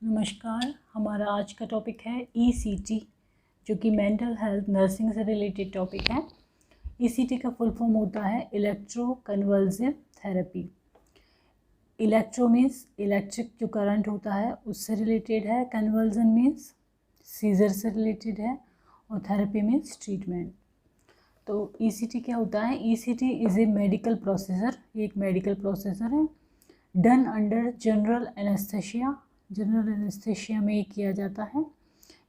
नमस्कार। हमारा आज का टॉपिक है ईसीटी, जो कि मेंटल हेल्थ नर्सिंग से रिलेटेड टॉपिक है। ईसीटी का फुल फॉर्म होता है electro convulsive therapy. Electro means electric जो करंट होता है उससे रिलेटेड है, कन्वल्जन मीन्स सीजर से रिलेटेड है, और थेरेपी मीन्स ट्रीटमेंट। तो ईसीटी क्या होता है? ECT is a medical procedure, ये एक मेडिकल प्रोसीजर है, done under general anaesthesia. General anaesthesia में किया जाता है।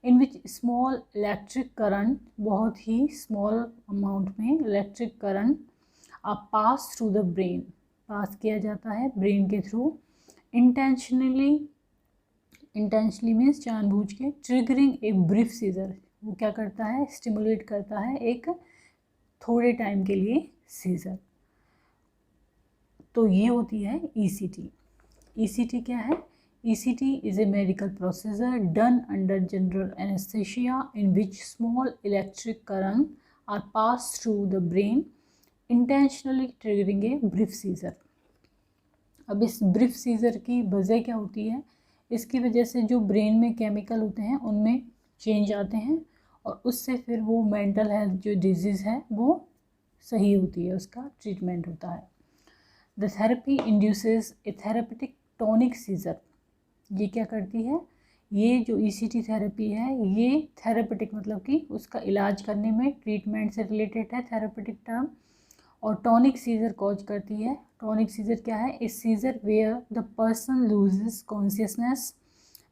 इन विच स्मॉल इलेक्ट्रिक करंट, बहुत ही स्मॉल अमाउंट में electric current pass through the brain, pass किया जाता है ब्रेन के थ्रू। इंटेंशनली, इंटेंशनली मीन्स जानबूझ के, ट्रिगरिंग ए ब्रीफ सीजर, वो क्या करता है? स्टिमुलेट करता है एक थोड़े टाइम के लिए सीजर। तो ये होती है ईसीटी। ईसीटी क्या है? ECT is a medical procedure done under general anesthesia in which small electric current are passed through the brain, intentionally triggering a brief seizure. अब इस ब्रीफ सीजर की वजह क्या होती है? इसकी वजह से जो ब्रेन में केमिकल होते हैं उनमें चेंज आते हैं, और उससे फिर वो मेंटल हेल्थ जो डिजीज़ है वो सही होती है, उसका ट्रीटमेंट होता है। The therapy induces a therapeutic tonic seizure. ये क्या करती है? ये जो ईसीटी थेरेपी है ये थेरेपेटिक मतलब कि उसका इलाज करने में, ट्रीटमेंट से रिलेटेड है थेरेपेटिक टर्म, और टॉनिक सीजर कॉज करती है। टॉनिक सीजर क्या है? Is seizure where the person loses consciousness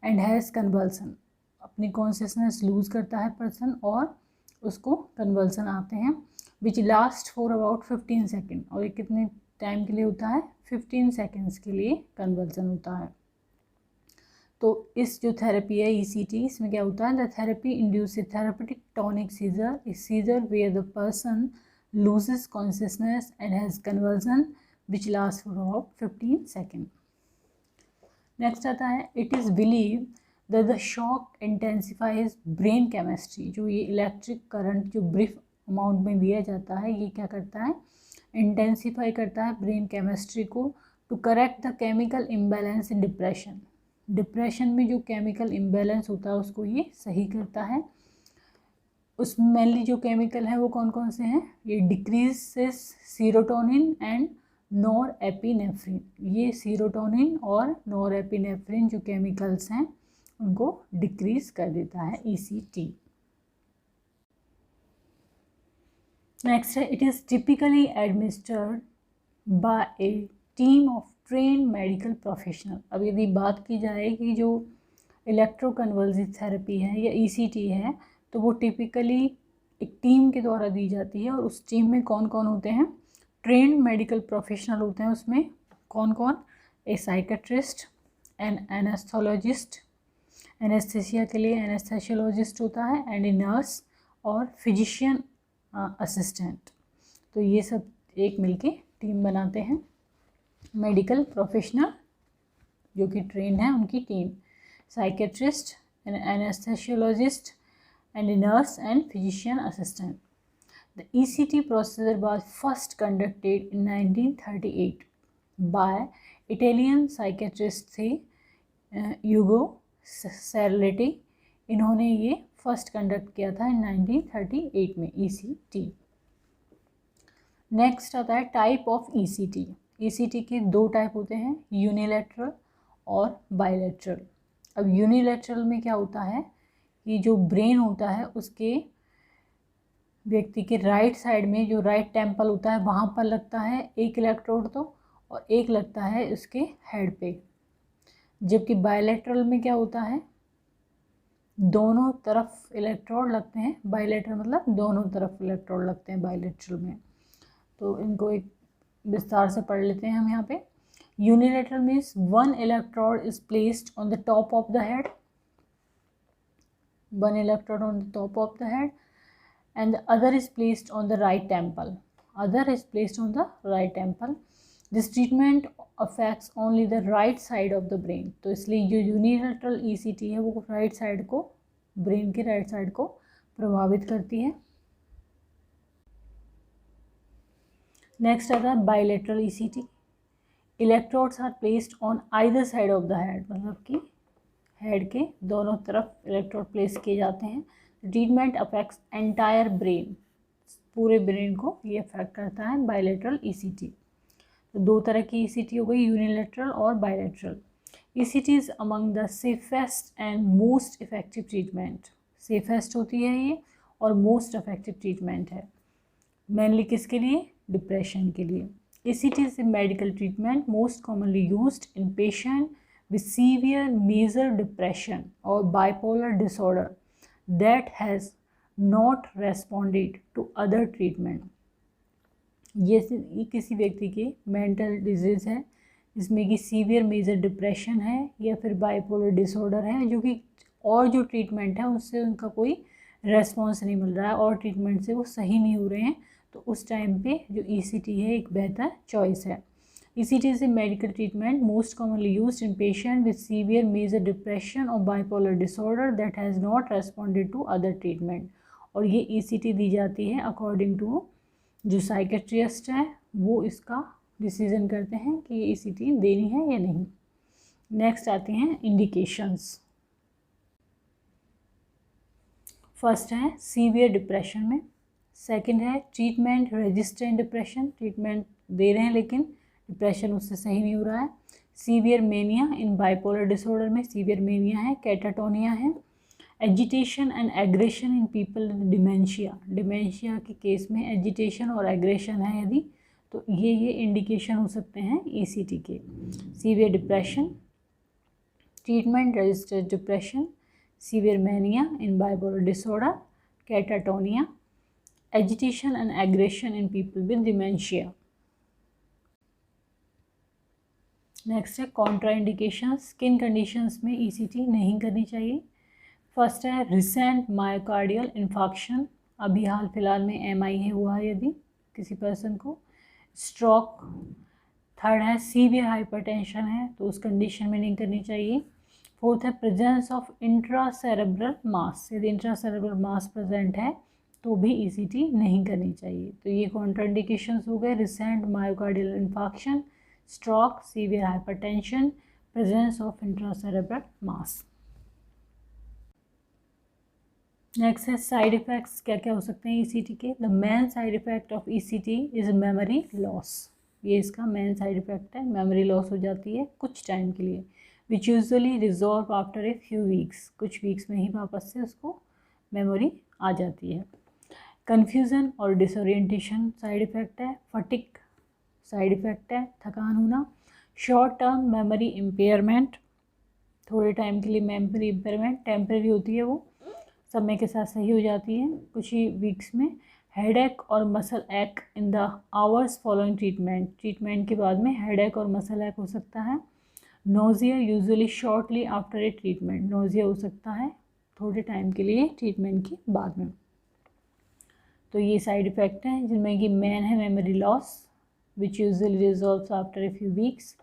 and has convulsion. अपनी कॉन्शियसनेस लूज करता है पर्सन और उसको कन्वल्सन आते हैं, which last for about 15 second. और ये कितने टाइम के लिए होता है? 15 सेकेंड्स के लिए कन्वल्सन होता है। तो इस जो थेरेपी है ईसीटी, इसमें क्या होता है? The therapy induce a therapeutic tonic seizure, a seizure where the person loses consciousness and has conversion which last for about 15 second. Next आता है, it is believe that the shock intensifies brain chemistry. जो ये electric current जो brief amount में दिया जाता है, ये क्या करता है? इंटेंसिफाई करता है ब्रेन केमिस्ट्री को, to correct the chemical imbalance in depression. Depression में जो केमिकल इम्बैलेंस होता है उसको ये सही करता है। उसमें मेनली जो केमिकल हैं वो कौन कौन से हैं? ये decreases serotonin and nor epinephrine. ये सीरोटोनिन और नॉर एपिनेफ्रिन जो केमिकल्स हैं उनको डिक्रीज कर देता है ईसीटी। नेक्स्ट है, it is typically administered by A team of train medical professional. अब यदि बात की जाए कि जो इलेक्ट्रोकन्वल्सिव थेरेपी है या ईसीटी है, तो वो टिपिकली एक टीम के द्वारा दी जाती है। और उस टीम में कौन कौन होते हैं? ट्रेन मेडिकल प्रोफेशनल होते हैं। उसमें कौन कौन? ए साइकेट्रिस्ट, एन एनेस्थोलॉजिस्ट, एनेस्थेसिया के लिए एनेस्थेशियोलॉजिस्ट होता है, एंड ए नर्स, और फिजिशियन असिस्टेंट। तो ये सब एक मिलके टीम बनाते हैं। मेडिकल प्रोफेशनल जो कि ट्रेन है उनकी team, psychiatrist, anaesthesiologist, and nurse and physician assistant. The ECT procedure was first conducted in 1938 by Italian psychiatrist थे यूगो सेरलेटी। इन्होंने ये फर्स्ट कंडक्ट किया था इन 1938 में ईसीटी। नेक्स्ट आता है टाइप ऑफ ईसीटी। ईसीटी के दो टाइप होते हैं, यूनिलैटरल और बायलैटरल। अब यूनिलैटरल में क्या होता है कि जो ब्रेन होता है उसके व्यक्ति के राइट साइड में जो राइट टेम्पल होता है वहाँ पर लगता है एक इलेक्ट्रोड, तो और एक लगता है उसके हेड पे। जबकि बायलैटरल में क्या होता है? दोनों तरफ इलेक्ट्रोड लगते हैं। बायलैटरल मतलब दोनों तरफ इलेक्ट्रोड लगते हैं बायलैटरल में। तो इनको एक विस्तार से पढ़ लेते हैं हम यहाँ पे। Unilateral means one electrode is placed on the top of the head, one electrode on the top of the head, and the other is placed on the right temple, other is placed on the right temple. This treatment affects only the right side of the brain. तो इसलिए जो unilateral ECT है वो right side को, brain के right side को प्रभावित करती है। नेक्स्ट आता है bilateral ECT. Electrodes are placed on either side of the head, मतलब कि हेड के दोनों तरफ इलेक्ट्रोड प्लेस किए जाते हैं। ट्रीटमेंट अफेक्ट्स एंटायर ब्रेन, पूरे ब्रेन को ये अफेक्ट करता है। बायलेटरल ईसीटी, तो दो तरह की ईसीटी हो गई, यूनिलेटरल और bilateral. ECT is among the safest and most effective treatment, safest होती है ये और मोस्ट इफेक्टिव ट्रीटमेंट है। मेनली किसके लिए? डिप्रेशन के लिए। ECT is a medical treatment most commonly used in patient with severe major depression or bipolar disorder that has not responded to other treatment. ये किसी व्यक्ति के मेंटल डिजीज़ है जिसमें कि सीवियर मेजर डिप्रेशन है या फिर बाइपोलर डिसऑर्डर है, जो कि और जो ट्रीटमेंट है उससे उनका कोई रेस्पॉन्स नहीं मिल रहा है और ट्रीटमेंट से वो सही नहीं हो रहे हैं, तो उस टाइम पे जो ECT है एक बेहतर चॉइस है। ECT is a medical treatment most commonly used in patient with severe major depression और bipolar disorder that has not responded to other treatment. और ये ECT दी जाती है अकॉर्डिंग टू जो साइकेट्रिस्ट है वो इसका डिसीजन करते हैं कि ये ECT देनी है या नहीं। नेक्स्ट आते हैं इंडिकेशंस। फर्स्ट है सीवियर डिप्रेशन में, सेकंड है ट्रीटमेंट रेजिस्टेंट डिप्रेशन, ट्रीटमेंट दे रहे हैं लेकिन डिप्रेशन उससे सही नहीं हो रहा है। सीवियर मेनिया इन बाइपोलर डिसऑर्डर में सीवियर मेनिया है, कैटाटोनिया है। Agitation and aggression in people with dementia, dementia के केस में एजिटेशन और एग्रेशन है यदि, तो ये इंडिकेशन हो सकते हैं ECT के। Severe depression, treatment resistant depression, severe mania in bipolar disorder, catatonia, agitation and aggression in people with dementia. Next है कॉन्ट्रा इंडिकेशंस, किन कंडीशंस में ECT नहीं करनी चाहिए। फर्स्ट है रिसेंट मायोकार्डियल इन्फाक्शन, अभी हाल फिलहाल में MI हुआ है यदि किसी पर्सन को, स्ट्रोक। थर्ड है सीवियर हाइपरटेंशन है तो उस कंडीशन में नहीं करनी चाहिए। फोर्थ है प्रेजेंस ऑफ इंट्रासेरेब्रल मास, यदि इंट्रासेरेब्रल मास प्रेजेंट है तो भी ECT नहीं करनी चाहिए। तो ये कॉन्ट्राइंडिकेशंस हो गए, recent myocardial infarction, stroke, severe hypertension, presence of intracerebral mass. Next है साइड इफ़ेक्ट्स, क्या क्या हो सकते हैं ECT के। The main side effect of ECT is memory loss, ये इसका मेन साइड इफ़ेक्ट है, मेमोरी लॉस हो जाती है कुछ टाइम के लिए, विच usually resolve after a few weeks, कुछ वीक्स में ही वापस से उसको मेमोरी आ जाती है। कन्फ्यूज़न और डिसोरिएंटेशन साइड इफ़ेक्ट है। फटिक साइड इफ़ेक्ट है, थकान होना। शॉर्ट टर्म मेमोरी इम्पेयरमेंट, थोड़े टाइम के लिए मेमोरी इम्पेयरमेंट टेम्परेरी होती है, वो समय के साथ सही हो जाती है कुछ ही वीक्स में। हेडेक और मसल एक in the hours following treatment, treatment के बाद में हेडेक और मसल एक हो सकता है। Nausea usually shortly after a treatment, nausea हो सकता है थोड़े टाइम के लिए ट्रीटमेंट के बाद में। तो ये साइड इफ़ेक्ट हैं जिनमें कि मेन है memory loss which usually resolves after a few weeks.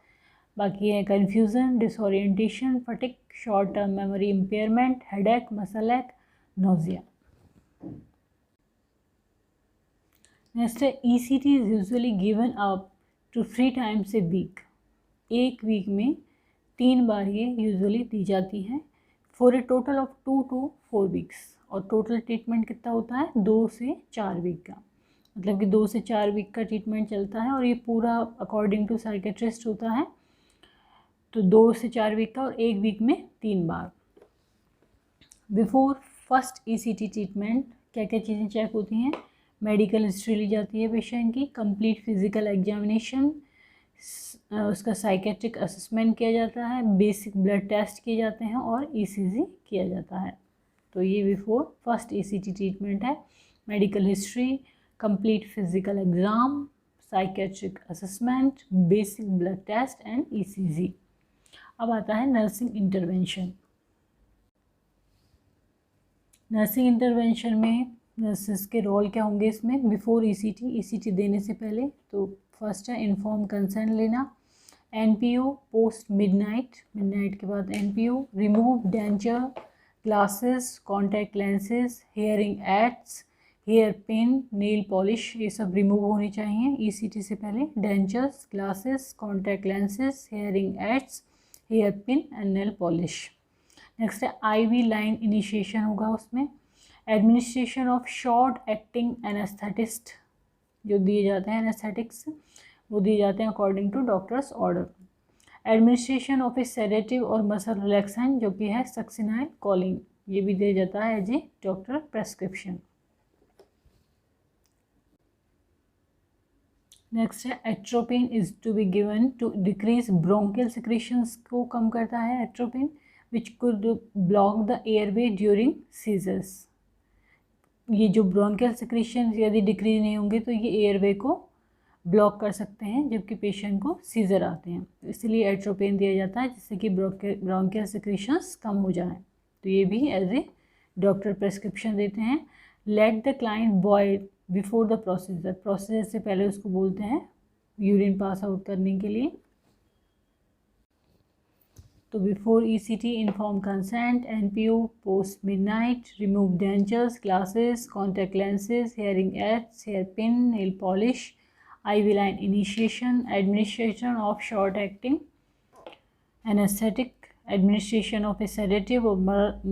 बाकी है confusion, disorientation, fatigue, short term memory impairment, headache, muscle ache, nausea. Next है ECT is usually given up to 3 times a week, एक week में 3 बार ये usually दी जाती है, for a total of 2 to 4 weeks. और टोटल ट्रीटमेंट कितना होता है 2 से 4 वीक का, मतलब कि 2 से 4 वीक का ट्रीटमेंट चलता है और ये पूरा अकॉर्डिंग टू साइकेट्रिस्ट होता है, तो 2 से 4 वीक का और एक वीक में 3 बार। बिफोर फर्स्ट ECT ट्रीटमेंट क्या क्या चीज़ें चेक होती हैं। मेडिकल हिस्ट्री ली जाती है पेशेंट की, कंप्लीट फिजिकल एग्जामिनेशन, उसका साइकेट्रिक असेसमेंट किया जाता है, बेसिक ब्लड टेस्ट किए जाते हैं और ECG किया जाता है। तो ये बिफोर फर्स्ट ECT ट्रीटमेंट है। Medical history, complete physical exam, psychiatric assessment, basic blood test and ECG। अब आता है नर्सिंग इंटरवेंशन। नर्सिंग इंटरवेंशन में नर्सेस के रोल क्या होंगे इसमें बिफोर ECT देने से पहले। तो फर्स्ट है इन्फॉर्म कंसेंट लेना, NPO पोस्ट मिडनाइट के बाद NPO, remove denture, glasses, contact lenses, hearing aids, hair pin, nail polish, ये सब रिमूव होनी चाहिए ECT से पहले। Dentures, glasses, contact lenses, hearing aids, hair pin and nail polish. Next है IV लाइन इनिशिएशन होगा उसमें। Administration of short acting anaesthetist जो दिए जाते हैं एनेस्थेटिक्स वो दिए जाते हैं according to doctor's order. Administration of A sedative और मसल रिलैक्सेंट जो कि है सक्सिनाइल कोलिन, ये भी दिया जाता है as a doctor prescription. Next है atropine is to be given to decrease bronchial secretions को कम करता है atropine which could block the airway during seizures. ये जो ब्रोंकियल सिक्रीशन यदि डिक्रीज नहीं होंगे तो ये एयरवे को ब्लॉक कर सकते हैं जबकि पेशेंट को सीजर आते हैं, इसलिए एट्रोपिन दिया जाता है जिससे कि ब्रोंकियल सिक्रीशंस कम हो जाए। तो ये भी एज ए डॉक्टर प्रेस्क्रिप्शन देते हैं। Let the client boil before the procedure, procedure से पहले उसको बोलते हैं यूरिन पास आउट करने के लिए। तो before ECT inform consent, NPO, post midnight, remove dentures, glasses, contact lenses, hearing aids, hair pin, nail polish, IV line initiation, administration of short acting anesthetic, administration of a sedative or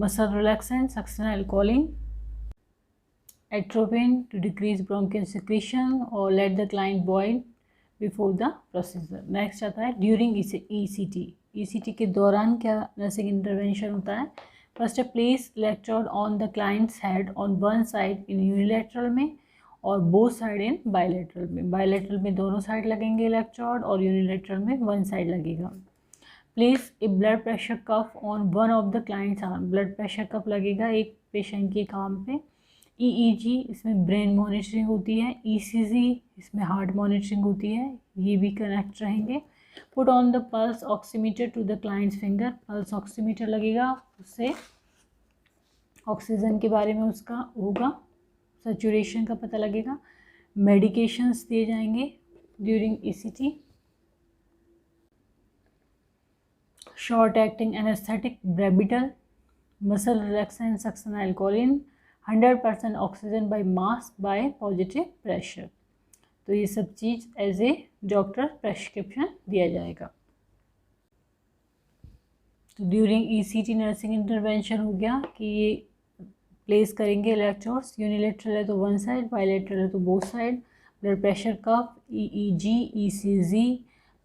muscle relaxant, succinyl choline, atropine to decrease bronchial secretion or let the client boil before the procedure। Next आता है during ECT। ECT के दौरान क्या nursing intervention होता है। First है place electrode on the client's head on one side in unilateral में और बोथ साइड इन बायलैटरल में। बायलैटरल में दोनों साइड लगेंगे इलेक्ट्रोड और यूनिलैटरल में वन साइड लगेगा। Place a blood pressure cuff on one of the client's arm, blood pressure cuff लगेगा एक पेशेंट के आर्म पे। EEG इसमें ब्रेन मॉनिटरिंग होती है, ECG इसमें हार्ट मॉनिटरिंग होती है, ये भी कनेक्ट रहेंगे। Put on the pulse oximeter to the client's finger, pulse oximeter लगेगा, उससे ऑक्सीजन के बारे में उसका होगा, सैचुरेशन का पता लगेगा। मेडिकेशंस दिए जाएंगे during ECT। Short acting anaesthetic Brevital, muscle relaxant succinylcholine, 100% oxygen by mask by positive pressure. तो ये सब चीज़ एज ए डॉक्टर प्रेस्क्रिप्शन दिया जाएगा। तो ड्यूरिंग ECT नर्सिंग इंटरवेंशन हो गया कि ये प्लेस करेंगे इलेक्ट्रोड्स, यूनिलेटरल है तो वन साइड, बायलेटरल है तो both side, blood pressure cuff, EEG, ECG,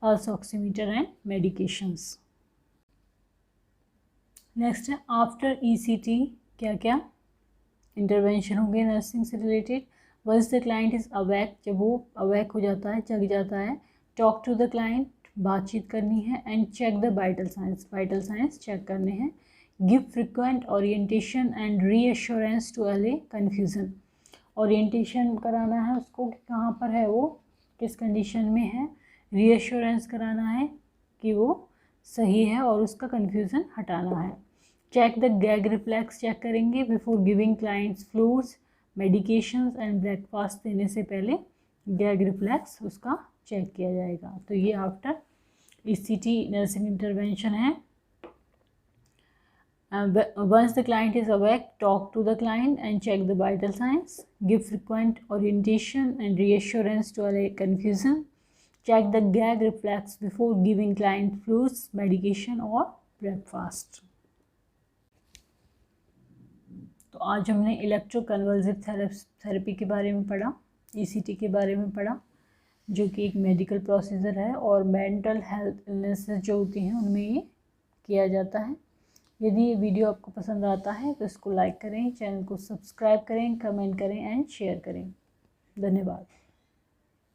pulse oximeter and medications. Next है आफ्टर ECT क्या क्या इंटरवेंशन होंगे नर्सिंग से related. Once the client is awake, जब वो अवेक हो जाता है, जग जाता है, टॉक टू द क्लाइंट, बातचीत करनी है, and check the vital signs, vital signs check करने हैं। Give frequent orientation and reassurance to allay confusion, orientation कराना है उसको कि कहाँ पर है वो, किस कंडीशन में है, रीअश्योरेंस कराना है कि वो सही है और उसका कन्फ्यूज़न हटाना है। Check the gag reflex check करेंगे before giving clients fluids, medications and breakfast देने से पहले गैग रिफ्लेक्स उसका चेक किया जाएगा। तो ये आफ्टर ECT नर्सिंग इंटरवेंशन है। Once the client is awake, talk to the client and check the vital signs. Give frequent orientation and reassurance to allay confusion. Check the gag reflex before giving client fluids, medication or breakfast. तो आज हमने electroconvulsive therapy के बारे में पढ़ा, ECT के बारे में पढ़ा, जो कि एक मेडिकल प्रोसीजर है और मेंटल हेल्थ इलनेसेस जो होती हैं उनमें ये किया जाता है। यदि ये वीडियो आपको पसंद आता है तो इसको लाइक करें, चैनल को सब्सक्राइब करें, कमेंट करें एंड शेयर करें। धन्यवाद।